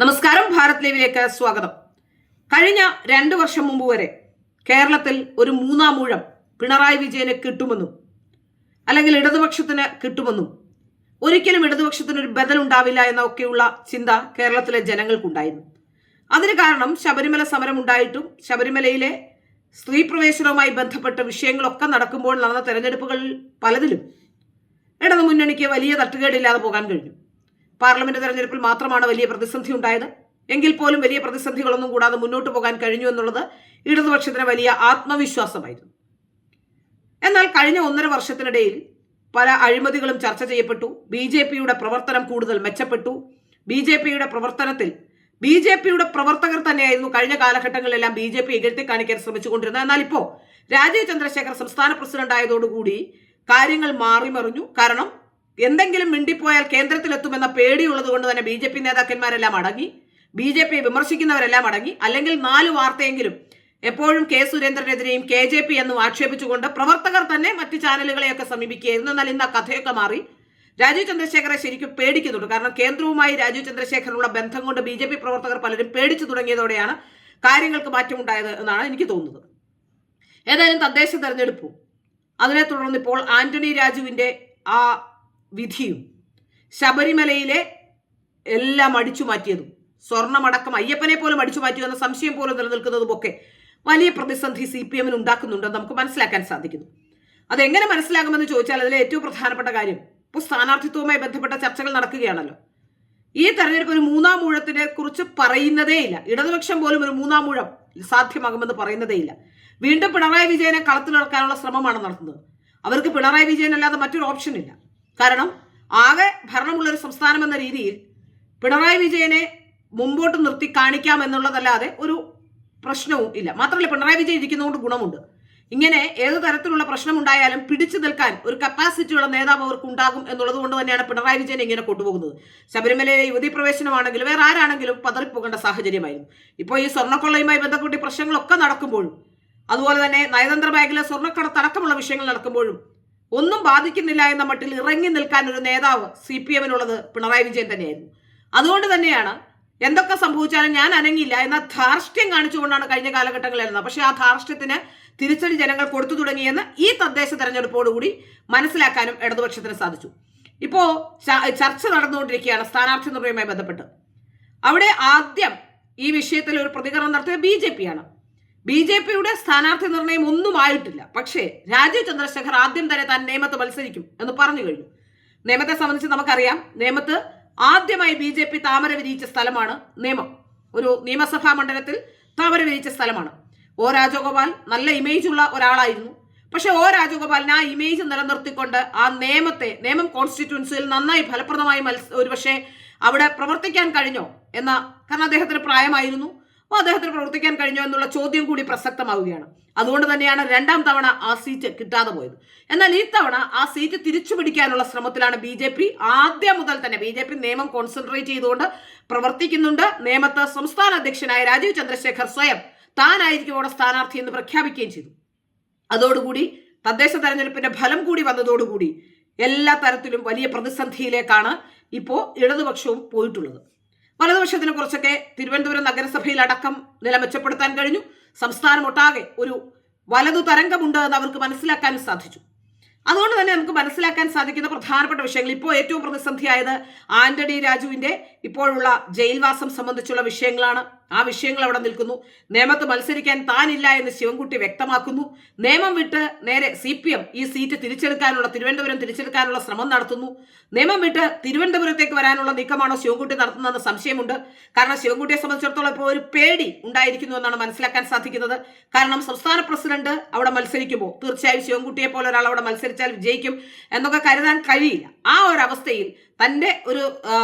നമസ്കാരം, ഭാരത് ലൈവിലേക്ക് സ്വാഗതം. കഴിഞ്ഞ 2 വർഷം മുമ്പ് വരെ കേരളത്തിൽ ഒരു മൂന്നാം ഊഴം പിണറായി വിജയന് കിട്ടുമെന്നും അല്ലെങ്കിൽ ഇടതുപക്ഷത്തിന് കിട്ടുമെന്നും ഒരിക്കലും ഇടതുപക്ഷത്തിന് ഒരു ബദൽ ഉണ്ടാവില്ല എന്നൊക്കെയുള്ള ചിന്ത കേരളത്തിലെ ജനങ്ങൾക്കുണ്ടായിരുന്നു. അതിന് കാരണം ശബരിമല സമരം ഉണ്ടായിട്ടും ശബരിമലയിലെ സ്ത്രീ പ്രവേശനവുമായി ബന്ധപ്പെട്ട വിഷയങ്ങളൊക്കെ നടക്കുമ്പോൾ നടന്ന തെരഞ്ഞെടുപ്പുകൾ പലതിലും ഇടതു മുന്നണിക്ക് വലിയ തട്ടുകേടില്ലാതെ പോകാൻ കഴിഞ്ഞു. പാർലമെന്റ് തെരഞ്ഞെടുപ്പിൽ മാത്രമാണ് വലിയ പ്രതിസന്ധി ഉണ്ടായത്. എങ്കിൽ പോലും വലിയ പ്രതിസന്ധികളൊന്നും കൂടാതെ മുന്നോട്ട് പോകാൻ കഴിഞ്ഞു എന്നുള്ളത് ഇടതുപക്ഷത്തിന് വലിയ ആത്മവിശ്വാസമായിരുന്നു. എന്നാൽ കഴിഞ്ഞ 1.5 വർഷത്തിനിടയിൽ പല അഴിമതികളും ചർച്ച ചെയ്യപ്പെട്ടു. BJPയുടെ പ്രവർത്തനം കൂടുതൽ മെച്ചപ്പെട്ടു. BJPയുടെ പ്രവർത്തനത്തിൽ BJPയുടെ പ്രവർത്തകർ തന്നെയായിരുന്നു കഴിഞ്ഞ കാലഘട്ടങ്ങളിലെല്ലാം BJP ഇകഴ്ത്തി കാണിക്കാൻ ശ്രമിച്ചുകൊണ്ടിരുന്നത്. എന്നാൽ ഇപ്പോൾ രാജീവ് ചന്ദ്രശേഖർ സംസ്ഥാന പ്രസിഡന്റ് ആയതോടുകൂടി കാര്യങ്ങൾ മാറിമറിഞ്ഞു. കാരണം എന്തെങ്കിലും മിണ്ടിപ്പോയാൽ കേന്ദ്രത്തിലെത്തുമെന്ന പേടിയുള്ളത് കൊണ്ട് തന്നെ BJP നേതാക്കന്മാരെല്ലാം അടങ്ങി, BJP വിമർശിക്കുന്നവരെല്ലാം അടങ്ങി. അല്ലെങ്കിൽ 4 വാർത്തയെങ്കിലും എപ്പോഴും കെ സുരേന്ദ്രനെതിരെയും KJP എന്നും ആക്ഷേപിച്ചുകൊണ്ട് പ്രവർത്തകർ തന്നെ മറ്റ് ചാനലുകളെയൊക്കെ സമീപിക്കുകയായിരുന്നു. എന്നാൽ ഇന്ന് ആ കഥയൊക്കെ മാറി. രാജീവ് ചന്ദ്രശേഖറെ ശരിക്കും പേടിക്കുന്നുണ്ട്. കാരണം കേന്ദ്രവുമായി രാജീവ് ചന്ദ്രശേഖറിനുള്ള ബന്ധം കൊണ്ട് BJP പ്രവർത്തകർ പലരും പേടിച്ചു തുടങ്ങിയതോടെയാണ് കാര്യങ്ങൾക്ക് മാറ്റമുണ്ടായത് എന്നാണ് എനിക്ക് തോന്നുന്നത്. ഏതായാലും തദ്ദേശ തെരഞ്ഞെടുപ്പും അതിനെ തുടർന്ന് ഇപ്പോൾ ആന്റണി രാജുവിന്റെ ആ വിധിയും ശബരിമലയിലെ എല്ലാം അടിച്ചു മാറ്റിയതും സ്വർണ്ണമടക്കം അയ്യപ്പനെ പോലും അടിച്ചു മാറ്റിയെന്ന സംശയം പോലും നിലനിൽക്കുന്നതുമൊക്കെ വലിയ പ്രതിസന്ധി CPM ഉണ്ടാക്കുന്നുണ്ടെന്ന് നമുക്ക് മനസ്സിലാക്കാൻ സാധിക്കുന്നു. അതെങ്ങനെ മനസ്സിലാകുമെന്ന് ചോദിച്ചാൽ അതിലെ ഏറ്റവും പ്രധാനപ്പെട്ട കാര്യം ഇപ്പോൾ സ്ഥാനാർത്ഥിത്വവുമായി ബന്ധപ്പെട്ട ചർച്ചകൾ നടക്കുകയാണല്ലോ. ഈ തെരഞ്ഞെടുപ്പ് ഒരു മൂന്നാം ഊഴത്തിനെ കുറിച്ച് പറയുന്നതേയില്ല. ഇടതുപക്ഷം പോലും ഒരു മൂന്നാം ഊഴം സാധ്യമാകുമെന്ന് പറയുന്നതേയില്ല. വീണ്ടും പിണറായി വിജയനെ കളത്തിലിറക്കാനുള്ള ശ്രമമാണ് നടത്തുന്നത്. അവർക്ക് പിണറായി വിജയൻ അല്ലാതെ മറ്റൊരു ഓപ്ഷൻ ഇല്ല. കാരണം ആകെ ഭരണമുള്ളൊരു സംസ്ഥാനം എന്ന രീതിയിൽ പിണറായി വിജയനെ മുമ്പോട്ട് നിർത്തി കാണിക്കാം എന്നുള്ളതല്ലാതെ ഒരു പ്രശ്നവും ഇല്ല. മാത്രമല്ല പിണറായി വിജയൻ ഇരിക്കുന്നതുകൊണ്ട് ഗുണമുണ്ട്. ഇങ്ങനെ ഏത് തരത്തിലുള്ള പ്രശ്നമുണ്ടായാലും പിടിച്ചു നിൽക്കാൻ ഒരു കപ്പാസിറ്റിയുള്ള നേതാവ് അവർക്ക് ഉണ്ടാകും എന്നുള്ളത് കൊണ്ട് തന്നെയാണ് പിണറായി വിജയൻ ഇങ്ങനെ കൊണ്ടുപോകുന്നത്. ശബരിമലയിലെ യുവതി പ്രവേശനമാണെങ്കിലും വേറെ ആരാണെങ്കിലും പതറിപ്പോകേണ്ട സാഹചര്യമായിരുന്നു. ഇപ്പോൾ ഈ സ്വർണ്ണക്കൊള്ളയുമായി ബന്ധപ്പെട്ട് പ്രശ്നങ്ങളൊക്കെ നടക്കുമ്പോഴും അതുപോലെ തന്നെ നയതന്ത്ര മേഖല സ്വർണ്ണക്കടത്തടക്കമുള്ള വിഷയങ്ങൾ നടക്കുമ്പോഴും ഒന്നും ബാധിക്കുന്നില്ല എന്ന മട്ടിൽ ഇറങ്ങി നിൽക്കാൻ ഒരു നേതാവ് CPMനുള്ളത് പിണറായി വിജയൻ തന്നെയായിരുന്നു. അതുകൊണ്ട് തന്നെയാണ് എന്തൊക്കെ സംഭവിച്ചാലും ഞാൻ അനങ്ങില്ല എന്ന ധാർഷ്ട്യം കാണിച്ചുകൊണ്ടാണ് കഴിഞ്ഞ കാലഘട്ടങ്ങളിലായിരുന്നത്. പക്ഷെ ആ ധാർഷ്ട്യത്തിന് തിരിച്ചടി ജനങ്ങൾ കൊടുത്തു തുടങ്ങിയെന്ന് ഈ തദ്ദേശ തെരഞ്ഞെടുപ്പോടുകൂടി മനസ്സിലാക്കാനും ഇടതുപക്ഷത്തിന് സാധിച്ചു. ഇപ്പോ ചർച്ച നടന്നുകൊണ്ടിരിക്കുകയാണ് സ്ഥാനാർത്ഥി നിർണയവുമായി ബന്ധപ്പെട്ട്. അവിടെ ആദ്യം ഈ വിഷയത്തിൽ ഒരു പ്രതികരണം നടത്തിയ BJPയാണ്. BJPയുടെ സ്ഥാനാർത്ഥി നിർണയം ഒന്നും ആയിട്ടില്ല. പക്ഷേ രാജീവ് ചന്ദ്രശേഖർ ആദ്യം തന്നെ താൻ നേമത്ത് മത്സരിക്കും എന്ന് പറഞ്ഞു കഴിഞ്ഞു. നേമത്തെ സംബന്ധിച്ച് നമുക്കറിയാം, നേമത്ത് ആദ്യമായി BJP താമര വിരിയിച്ച സ്ഥലമാണ് നേമം. ഒരു നിയമസഭാ മണ്ഡലത്തിൽ താമര വിരിയിച്ച സ്ഥലമാണ്. O രാജഗോപാൽ നല്ല ഇമേജ് ഉള്ള ഒരാളായിരുന്നു. പക്ഷെ O രാജഗോപാലിന് ആ ഇമേജ് നിലനിർത്തിക്കൊണ്ട് ആ നേമം കോൺസ്റ്റിറ്റ്യുവൻസിയിൽ നന്നായി ഫലപ്രദമായി ഒരുപക്ഷെ അവിടെ പ്രവർത്തിക്കാൻ കഴിഞ്ഞോ എന്ന, കാരണം അദ്ദേഹത്തിന് പ്രായമായിരുന്നു, അപ്പോൾ അദ്ദേഹത്തിന് പ്രവർത്തിക്കാൻ കഴിഞ്ഞോ എന്നുള്ള ചോദ്യം കൂടി പ്രസക്തമാവുകയാണ്. അതുകൊണ്ട് തന്നെയാണ് 2ാം തവണ ആ സീറ്റ് കിട്ടാതെ പോയത്. എന്നാൽ ഈ തവണ ആ സീറ്റ് തിരിച്ചു പിടിക്കാനുള്ള ശ്രമത്തിലാണ് BJP. ആദ്യം മുതൽ തന്നെ BJP നേമം കോൺസെൻട്രേറ്റ് ചെയ്തുകൊണ്ട് പ്രവർത്തിക്കുന്നുണ്ട്. നേമത്ത് സംസ്ഥാന അധ്യക്ഷനായ രാജീവ് ചന്ദ്രശേഖർ സ്വയം താനായിരിക്കും അവിടെ സ്ഥാനാർത്ഥി എന്ന് പ്രഖ്യാപിക്കുകയും ചെയ്തു. അതോടുകൂടി തദ്ദേശ തെരഞ്ഞെടുപ്പിന്റെ ഫലം കൂടി വന്നതോടുകൂടി എല്ലാ തരത്തിലും വലിയ പ്രതിസന്ധിയിലേക്കാണ് ഇപ്പോൾ ഇടതുപക്ഷവും പോയിട്ടുള്ളത്. വലതുപക്ഷത്തിന് കുറച്ചൊക്കെ തിരുവനന്തപുരം നഗരസഭയിൽ അടക്കം നില മെച്ചപ്പെടുത്താൻ കഴിഞ്ഞു. സംസ്ഥാനമൊട്ടാകെ ഒരു വലതു തരംഗമുണ്ട് എന്ന് അവർക്ക് മനസ്സിലാക്കാനും സാധിച്ചു. അതുകൊണ്ട് തന്നെ നമുക്ക് മനസ്സിലാക്കാൻ സാധിക്കുന്ന പ്രധാനപ്പെട്ട വിഷയങ്ങൾ, ഇപ്പോൾ ഏറ്റവും പ്രതിസന്ധിയായത് ആന്റണി രാജുവിന്റെ ഇപ്പോഴുള്ള ജയിൽവാസം സംബന്ധിച്ചുള്ള വിഷയങ്ങളാണ്. ആ വിഷയങ്ങൾ അവിടെ നിൽക്കുന്നു. നേമത്ത് മത്സരിക്കാൻ താനില്ല എന്ന് ശിവൻകുട്ടി വ്യക്തമാക്കുന്നു. നേമം വിട്ട് നേരെ CPM ഈ സീറ്റ് തിരുവനന്തപുരം തിരിച്ചെടുക്കാനുള്ള ശ്രമം നടത്തുന്നു. നേമം വിട്ട് തിരുവനന്തപുരത്തേക്ക് വരാനുള്ള നീക്കമാണോ ശിവൻകുട്ടി നടത്തുന്നതെന്ന് സംശയമുണ്ട്. കാരണം ശിവൻകുട്ടിയെ സംബന്ധിച്ചിടത്തോളം ഇപ്പോൾ ഒരു പേടി ഉണ്ടായിരിക്കുന്നു എന്നാണ് മനസ്സിലാക്കാൻ സാധിക്കുന്നത്. കാരണം സംസ്ഥാന പ്രസിഡന്റ് അവിടെ മത്സരിക്കുമ്പോൾ തീർച്ചയായും ശിവൻകുട്ടിയെ പോലെ ഒരാൾ അവിടെ മത്സരിച്ചാൽ വിജയിക്കും എന്നൊക്കെ കരുതാൻ കഴിയില്ല. ആ ഒരു അവസ്ഥയിൽ തൻ്റെ ഒരു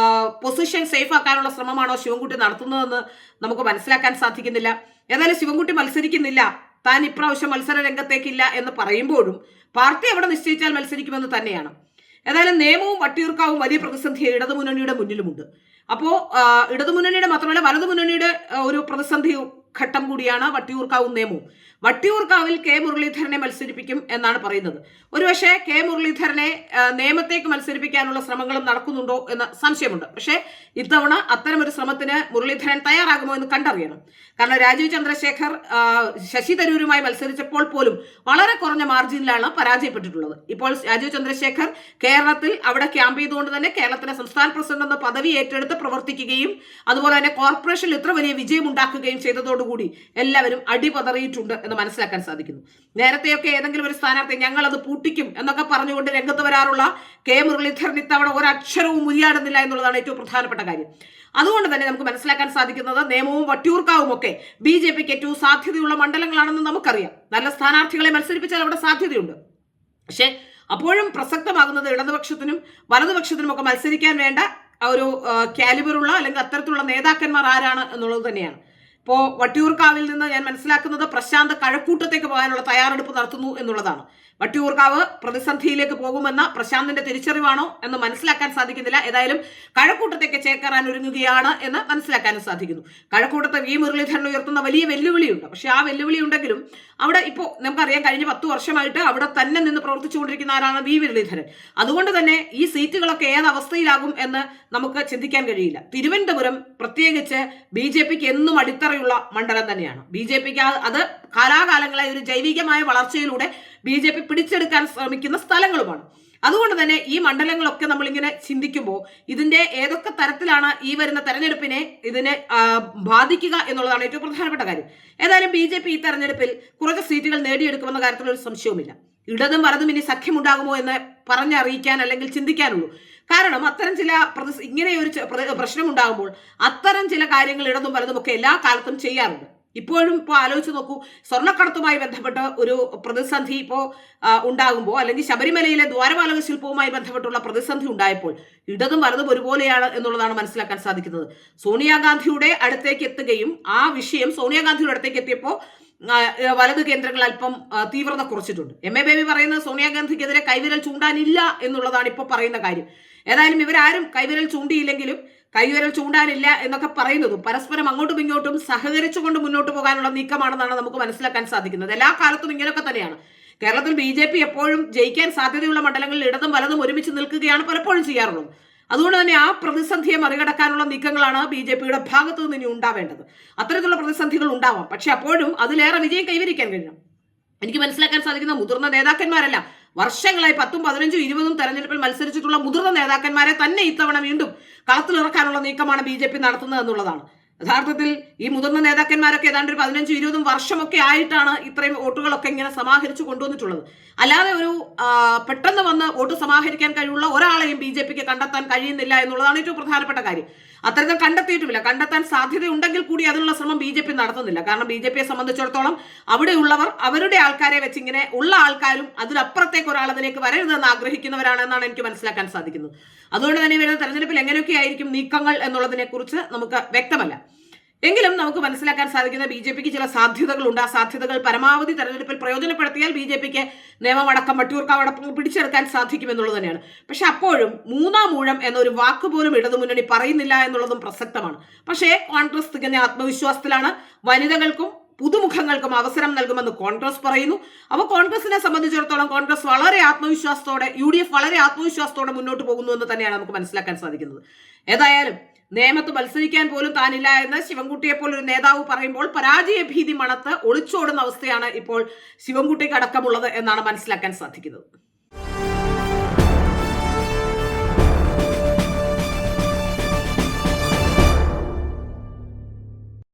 പൊസിഷൻ സേഫ് ആക്കാനുള്ള ശ്രമമാണോ ശിവൻകുട്ടി നടത്തുന്നതെന്ന് നമുക്ക് മനസ്സിലാക്കാൻ സാധിക്കുന്നില്ല. ഏതായാലും ശിവൻകുട്ടി മത്സരിക്കുന്നില്ല, താൻ ഇപ്രാവശ്യം മത്സര രംഗത്തേക്കില്ല എന്ന് പറയുമ്പോഴും പാർട്ടി അവിടെ നിശ്ചയിച്ചാൽ മത്സരിക്കുമെന്ന് തന്നെയാണ്. ഏതായാലും നേമവും വട്ടിയൂർക്കാവും വലിയ പ്രതിസന്ധി ഇടതുമുന്നണിയുടെ മുന്നിലുമുണ്ട്. അപ്പോൾ ഇടതുമുന്നണിയുടെ മാത്രമല്ല വലതുമുന്നണിയുടെ ഒരു പ്രതിസന്ധി ഘട്ടം കൂടിയാണ് വട്ടിയൂർക്കാവ് നിയമവും. വട്ടിയൂർക്കാവിൽ കെ മുരളീധരനെ മത്സരിപ്പിക്കും എന്നാണ് പറയുന്നത്. ഒരുപക്ഷെ കെ മുരളീധരനെ നിയമത്തേക്ക് മത്സരിപ്പിക്കാനുള്ള ശ്രമങ്ങളും നടക്കുന്നുണ്ടോ എന്ന സംശയമുണ്ട്. പക്ഷേ ഇത്തവണ അത്തരമൊരു ശ്രമത്തിന് മുരളീധരൻ തയ്യാറാകുമോ എന്ന് കണ്ടറിയണം. കാരണം രാജീവ് ചന്ദ്രശേഖർ ശശി തരൂരുമായി മത്സരിച്ചപ്പോൾ പോലും വളരെ കുറഞ്ഞ മാർജിനിലാണ് പരാജയപ്പെട്ടിട്ടുള്ളത്. ഇപ്പോൾ രാജീവ് ചന്ദ്രശേഖർ കേരളത്തിൽ അവിടെ ക്യാമ്പ് ചെയ്തുകൊണ്ട് തന്നെ കേരളത്തിന്റെ സംസ്ഥാന പ്രസിഡന്റ് എന്ന പദവി ഏറ്റെടുത്ത് പ്രവർത്തിക്കുകയും അതുപോലെ തന്നെ കോർപ്പറേഷനിൽ ഇത്ര വലിയ വിജയം ഉണ്ടാക്കുകയും ചെയ്തതോടുകൂടി എല്ലാവരും അടിപതറിയിട്ടുണ്ട് എന്ന് മനസ്സിലാക്കാൻ സാധിക്കുന്നു. നേരത്തെയൊക്കെ ഏതെങ്കിലും ഒരു സ്ഥാനാർത്ഥി ഞങ്ങൾ അത് പൂട്ടിക്കും എന്നൊക്കെ പറഞ്ഞുകൊണ്ട് രംഗത്ത് വരാറുള്ള കെ മുരളീധരൻ ഇത്തവണ ഒരക്ഷരവും ഉരിയാടുന്നില്ല എന്നുള്ളതാണ് ഏറ്റവും പ്രധാനപ്പെട്ട കാര്യം. അതുകൊണ്ട് തന്നെ നമുക്ക് മനസ്സിലാക്കാൻ സാധിക്കുന്നത് നിയമവും വട്ടിയൂർക്കാവും ഒക്കെ BJPക്ക് ഏറ്റവും സാധ്യതയുള്ള മണ്ഡലങ്ങളാണെന്ന് നമുക്കറിയാം. നല്ല സ്ഥാനാർത്ഥികളെ മത്സരിപ്പിച്ചാൽ അവിടെ സാധ്യതയുണ്ട്. പക്ഷേ അപ്പോഴും പ്രസക്തമാകുന്നത് ഇടതുപക്ഷത്തിനും വലതുപക്ഷത്തിനും ഒക്കെ മത്സരിക്കാൻ വേണ്ട ഒരു കാലിബറുള്ള അല്ലെങ്കിൽ അത്തരത്തിലുള്ള നേതാക്കന്മാർ ആരാണ് എന്നുള്ളത് തന്നെയാണ്. ഇപ്പോൾ വട്ടിയൂർക്കാവിൽ നിന്ന് ഞാൻ മനസ്സിലാക്കുന്നത് പ്രശാന്ത് കഴക്കൂട്ടത്തേക്ക് പോകാനുള്ള തയ്യാറെടുപ്പ് നടത്തുന്നു എന്നുള്ളതാണ്. വട്ടിയൂർക്കാവ് പ്രതിസന്ധിയിലേക്ക് പോകുമെന്ന പ്രശാന്തിന്റെ തിരിച്ചറിവാണോ എന്ന് മനസ്സിലാക്കാൻ സാധിക്കുന്നില്ല. ഏതായാലും കഴക്കൂട്ടത്തേക്ക് ചേക്കേറാൻ ഒരുങ്ങുകയാണ് എന്ന് മനസ്സിലാക്കാനും സാധിക്കുന്നു. കഴക്കൂട്ടത്തെ വി മുരളീധരൻ ഉയർത്തുന്ന വലിയ വെല്ലുവിളിയുണ്ട്. പക്ഷെ ആ വെല്ലുവിളി ഉണ്ടെങ്കിലും അവിടെ ഇപ്പോൾ നമുക്കറിയാം കഴിഞ്ഞ 10 വർഷമായിട്ട് അവിടെ തന്നെ നിന്ന് പ്രവർത്തിച്ചുകൊണ്ടിരിക്കുന്ന ആരാണ് വി മുരളീധരൻ. അതുകൊണ്ട് തന്നെ ഈ സീറ്റുകളൊക്കെ ഏത് അവസ്ഥയിലാകും എന്ന് നമുക്ക് ചിന്തിക്കാൻ കഴിയില്ല. തിരുവനന്തപുരം പ്രത്യേകിച്ച് BJPക്ക് എന്നും അടിത്തറയുള്ള മണ്ഡലം തന്നെയാണ്. BJPക്ക് അത് കാലാകാലങ്ങളായി ഒരു ജൈവികമായ വളർച്ചയിലൂടെ BJP പിടിച്ചെടുക്കാൻ ശ്രമിക്കുന്ന സ്ഥലങ്ങളുമാണ്. അതുകൊണ്ട് തന്നെ ഈ മണ്ഡലങ്ങളൊക്കെ നമ്മളിങ്ങനെ ചിന്തിക്കുമ്പോൾ ഇതിന്റെ ഏതൊക്കെ തരത്തിലാണ് ഈ വരുന്ന തെരഞ്ഞെടുപ്പിനെ ഇതിനെ ബാധിക്കുക എന്നുള്ളതാണ് ഏറ്റവും പ്രധാനപ്പെട്ട കാര്യം. ഏതായാലും BJP ഈ തെരഞ്ഞെടുപ്പിൽ കുറച്ച് സീറ്റുകൾ നേടിയെടുക്കുമെന്ന കാര്യത്തിൽ ഒരു സംശയവുമില്ല. ഇടതും വലതും ഇനി സഖ്യമുണ്ടാകുമോ എന്ന് പറഞ്ഞറിയിക്കാൻ അല്ലെങ്കിൽ ചിന്തിക്കാനുള്ളൂ. കാരണം അത്തരം ചില ഇങ്ങനെ ഒരു പ്രശ്നം ഉണ്ടാകുമ്പോൾ അത്തരം ചില കാര്യങ്ങൾ ഇടതും വലതും ഒക്കെ എല്ലാ കാലത്തും ചെയ്യാറുണ്ട്. ഇപ്പോഴും ഇപ്പോൾ ആലോചിച്ച് നോക്കൂ, സ്വർണ്ണക്കടത്തുമായി ബന്ധപ്പെട്ട് ഒരു പ്രതിസന്ധി ഇപ്പോൾ ഉണ്ടാകുമ്പോൾ അല്ലെങ്കിൽ ശബരിമലയിലെ ദ്വാരപാലക ശില്പവുമായി ബന്ധപ്പെട്ടുള്ള പ്രതിസന്ധി ഉണ്ടായപ്പോൾ ഇടതും വലതും ഒരുപോലെയാണ് എന്നുള്ളതാണ് മനസ്സിലാക്കാൻ സാധിക്കുന്നത്. സോണിയാഗാന്ധിയുടെ അടുത്തേക്ക് എത്തുകയും ആ വിഷയം സോണിയാഗാന്ധിയുടെ അടുത്തേക്ക് എത്തിയപ്പോൾ വലത് കേന്ദ്രങ്ങൾ അല്പം തീവ്രത കുറച്ചിട്ടുണ്ട്. MA ബേബി പറയുന്നത് സോണിയാഗാന്ധിക്കെതിരെ കൈവിരൽ ചൂണ്ടാനില്ല എന്നുള്ളതാണ് ഇപ്പോൾ പറയുന്ന കാര്യം. ഏതായാലും ഇവരാരും കൈവിരൽ ചൂണ്ടിയില്ലെങ്കിലും കൈവിരൽ ചൂണ്ടാനില്ല എന്നൊക്കെ പറയുന്നതും പരസ്പരം അങ്ങോട്ടും ഇങ്ങോട്ടും സഹകരിച്ചുകൊണ്ട് മുന്നോട്ട് പോകാനുള്ള നീക്കമാണെന്നാണ് നമുക്ക് മനസ്സിലാക്കാൻ സാധിക്കുന്നത്. എല്ലാ കാലത്തും ഇങ്ങനെയൊക്കെ തന്നെയാണ്. കേരളത്തിൽ BJP എപ്പോഴും ജയിക്കാൻ സാധ്യതയുള്ള മണ്ഡലങ്ങളിൽ ഇടതും വലതും ഒരുമിച്ച് നിൽക്കുകയാണ് പലപ്പോഴും ചെയ്യാറുള്ളത്. അതുകൊണ്ട് തന്നെ ആ പ്രതിസന്ധിയെ മറികടക്കാനുള്ള നീക്കങ്ങളാണ് BJPയുടെ ഭാഗത്തു നിന്ന് ഇനി ഉണ്ടാവേണ്ടത്. അത്തരത്തിലുള്ള പ്രതിസന്ധികൾ ഉണ്ടാവാം, പക്ഷെ അപ്പോഴും അതിലേറെ വിജയം കൈവരിക്കാൻ കഴിയണം. എനിക്ക് മനസ്സിലാക്കാൻ സാധിക്കുന്ന മുതിർന്ന നേതാക്കന്മാരല്ല, വർഷങ്ങളായി 10, 15, 20 തെരഞ്ഞെടുപ്പിൽ മത്സരിച്ചിട്ടുള്ള മുതിർന്ന നേതാക്കന്മാരെ തന്നെ ഇത്തവണ വീണ്ടും കളത്തിലിറക്കാനുള്ള നീക്കമാണ് BJP നടത്തുന്നത് എന്നുള്ളതാണ്. യഥാർത്ഥത്തിൽ ഈ മുതിർന്ന നേതാക്കന്മാരൊക്കെ ഏതാണ്ട് ഒരു 15, 20 വർഷമൊക്കെ ആയിട്ടാണ് ഇത്രയും വോട്ടുകളൊക്കെ ഇങ്ങനെ സമാഹരിച്ചു കൊണ്ടുവന്നിട്ടുള്ളത്. അല്ലാതെ ഒരു പെട്ടെന്ന് വന്ന് വോട്ട് സമാഹരിക്കാൻ കഴിവുള്ള ഒരാളെയും BJPക്ക് കണ്ടെത്താൻ കഴിയുന്നില്ല എന്നുള്ളതാണ് ഏറ്റവും പ്രധാനപ്പെട്ട കാര്യം. അത്തരത്തിൽ കണ്ടെത്തിയിട്ടുമില്ല. കണ്ടെത്താൻ സാധ്യതയുണ്ടെങ്കിൽ കൂടി അതിനുള്ള ശ്രമം BJP നടത്തുന്നില്ല. കാരണം BJPയെ സംബന്ധിച്ചിടത്തോളം അവിടെയുള്ളവർ അവരുടെ ആൾക്കാരെ വെച്ച് ഇങ്ങനെ ഉള്ള ആൾക്കാരും അതിലപ്പുറത്തേക്ക് ഒരാൾ അതിലേക്ക് വരരുതെന്ന് ആഗ്രഹിക്കുന്നവരാണെന്നാണ് എനിക്ക് മനസ്സിലാക്കാൻ സാധിക്കുന്നത്. അതുകൊണ്ട് തന്നെ വരുന്ന തെരഞ്ഞെടുപ്പിൽ എങ്ങനെയൊക്കെ ആയിരിക്കും നീക്കങ്ങൾ എന്നുള്ളതിനെ കുറിച്ച് നമുക്ക് വ്യക്തമല്ല. എങ്കിലും നമുക്ക് മനസ്സിലാക്കാൻ സാധിക്കുന്ന BJPക്ക് ചില സാധ്യതകളുണ്ട്. ആ സാധ്യതകൾ പരമാവധി തെരഞ്ഞെടുപ്പിൽ പ്രയോജനപ്പെടുത്തിയാൽ BJPക്ക് നിയമമടക്കം വട്ടിയൂർക്കാവടക്കം പിടിച്ചെടുക്കാൻ സാധിക്കുമെന്നുള്ളത് തന്നെയാണ്. പക്ഷെ അപ്പോഴും 3-ാം ഊഴം എന്നൊരു വാക്ക് പോലും ഇടതുമുന്നണി പറയുന്നില്ല എന്നുള്ളതും പ്രസക്തമാണ്. പക്ഷേ കോൺഗ്രസ് തികഞ്ഞ ആത്മവിശ്വാസത്തിലാണ്. വനിതകൾക്കും പുതുമുഖങ്ങൾക്കും അവസരം നൽകുമെന്ന് കോൺഗ്രസ് പറയുന്നു. അപ്പോൾ കോൺഗ്രസിനെ സംബന്ധിച്ചിടത്തോളം കോൺഗ്രസ് വളരെ ആത്മവിശ്വാസത്തോടെ, UDF വളരെ ആത്മവിശ്വാസത്തോടെ മുന്നോട്ട് പോകുന്നു എന്ന് തന്നെയാണ് നമുക്ക് മനസ്സിലാക്കാൻ സാധിക്കുന്നത്. ഏതായാലും നേമത്ത് മത്സരിക്കാൻ പോലും താനില്ല എന്ന് ശിവൻകുട്ടിയെ പോലൊരു നേതാവ് പറയുമ്പോൾ പരാജയ ഭീതി മണത്ത് ഒളിച്ചോടുന്ന അവസ്ഥയാണ് ഇപ്പോൾ ശിവൻകുട്ടിക്ക് അടക്കമുള്ളത് എന്നാണ് മനസ്സിലാക്കാൻ സാധിക്കുന്നത്.